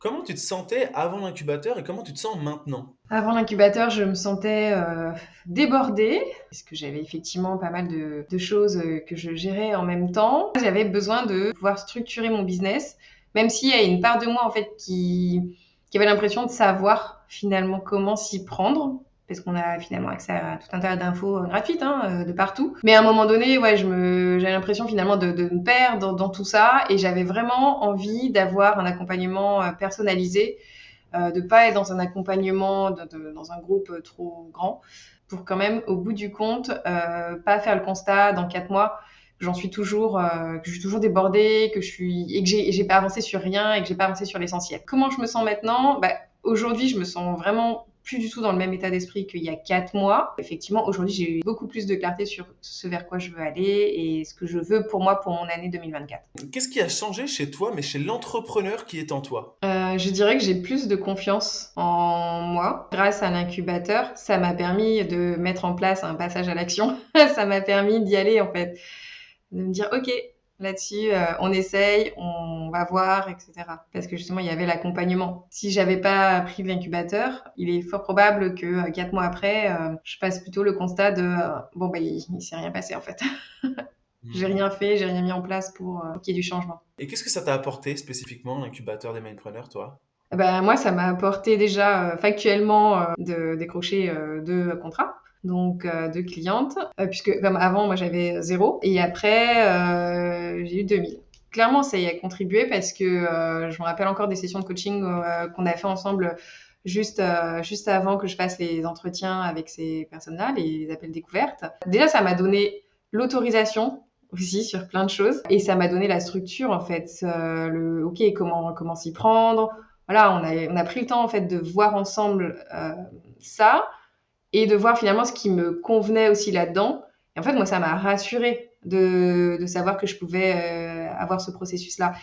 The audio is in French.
Comment tu te sentais avant l'incubateur et comment tu te sens maintenant? Avant l'incubateur, je me sentais débordée, parce que j'avais effectivement pas mal de choses que je gérais en même temps. J'avais besoin de pouvoir structurer mon business, même s'il y a une part de moi en fait qui avait l'impression de savoir finalement comment s'y prendre, parce qu'on a finalement accès à tout un tas d'infos gratuites de partout. Mais à un moment donné, ouais, j'avais l'impression finalement de me perdre dans tout ça, et j'avais vraiment envie d'avoir un accompagnement personnalisé, de pas être dans un accompagnement, dans un groupe trop grand, pour quand même, au bout du compte, pas faire le constat dans 4 mois que que je suis toujours débordée, et que j'ai pas avancé sur rien et que j'ai pas avancé sur l'essentiel. Comment je me sens maintenant? Aujourd'hui, je me sens vraiment plus du tout dans le même état d'esprit qu'il y a 4 mois. Effectivement, aujourd'hui, j'ai eu beaucoup plus de clarté sur ce vers quoi je veux aller et ce que je veux pour moi, pour mon année 2024. Qu'est-ce qui a changé chez toi, mais chez l'entrepreneur qui est en toi? Je dirais que j'ai plus de confiance en moi. Grâce à l'incubateur, ça m'a permis de mettre en place un passage à l'action. Ça m'a permis d'y aller, en fait. De me dire, OK, là-dessus, on essaye, on va voir, etc. Parce que justement, il y avait l'accompagnement. Si j'avais pas pris l'incubateur, il est fort probable que 4 mois après, je fasse plutôt le constat de bon, il s'est rien passé, en fait. J'ai Hmm. rien fait, j'ai rien mis en place pour qu'il y ait du changement. Et qu'est-ce que ça t'a apporté spécifiquement, l'incubateur des mindpreneurs, toi? Moi, ça m'a apporté déjà factuellement de décrocher 2 contrats, donc 2 clientes, puisque comme avant, moi j'avais zéro, et après j'ai eu 2000. Clairement, ça y a contribué parce que je me rappelle encore des sessions de coaching qu'on a fait ensemble juste avant que je fasse les entretiens avec ces personnes-là, les appels découvertes. Déjà, ça m'a donné l'autorisation aussi sur plein de choses, et ça m'a donné la structure en fait, le OK, comment s'y prendre. Voilà, on a pris le temps en fait de voir ensemble ça, et de voir finalement ce qui me convenait aussi là-dedans. Et en fait, moi, ça m'a rassurée de savoir que je pouvais avoir ce processus-là.